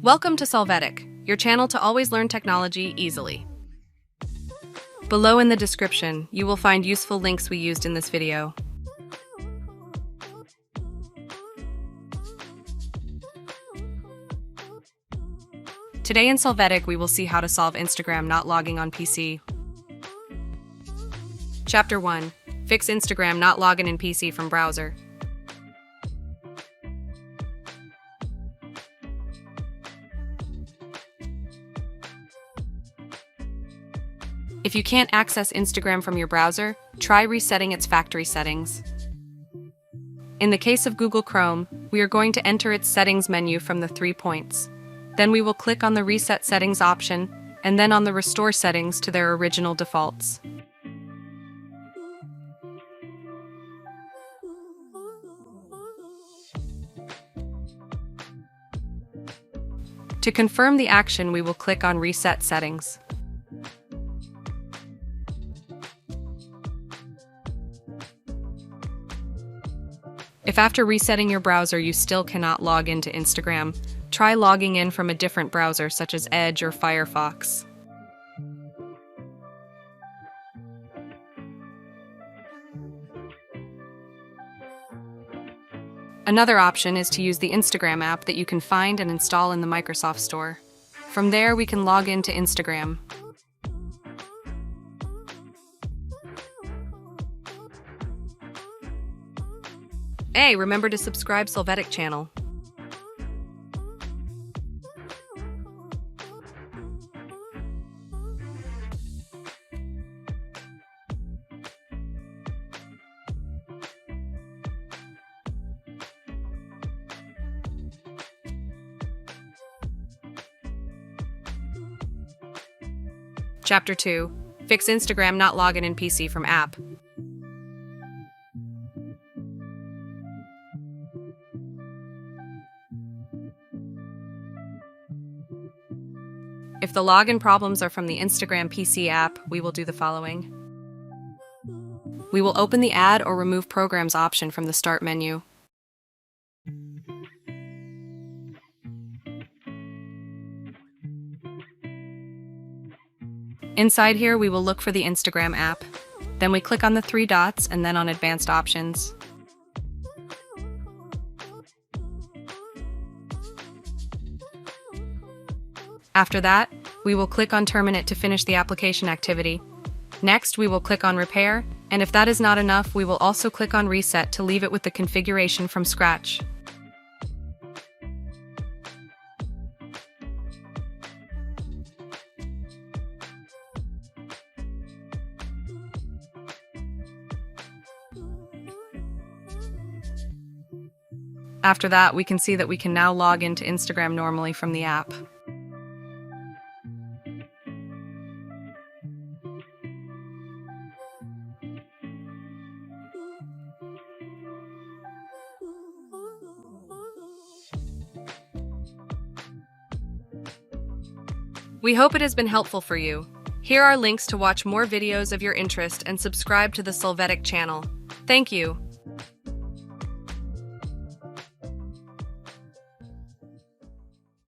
Welcome to Solvetic, your channel to always learn technology easily. Below in the description, you will find useful links we used in this video. Today in Solvetic, we will see how to solve Instagram not logging on PC. Chapter 1. Fix Instagram not loggin in PC from browser. If you can't access Instagram from your browser, try resetting its factory settings. In the case of Google Chrome, we are going to enter its settings menu from the 3 points. Then we will click on the Reset Settings option, and then on the Restore Settings to their original defaults. To confirm the action, we will click on Reset Settings. If after resetting your browser you still cannot log into Instagram, try logging in from a different browser such as Edge or Firefox. Another option is to use the Instagram app that you can find and install in the Microsoft Store. From there, we can log into Instagram. Hey, remember to subscribe Solvetic channel. Chapter 2. Fix Instagram not loggin in PC from app. If the login problems are from the Instagram PC app, we will do the following. We will open the Add or Remove Programs option from the Start menu. Inside here, we will look for the Instagram app. Then we click on the 3 dots and then on Advanced Options. After that, we will click on Terminate to finish the application activity. Next, we will click on Repair, and if that is not enough, we will also click on Reset to leave it with the configuration from scratch. After that, we can see that we can now log into Instagram normally from the app. We hope it has been helpful for you. Here are links to watch more videos of your interest and subscribe to the Solvetic channel. Thank you.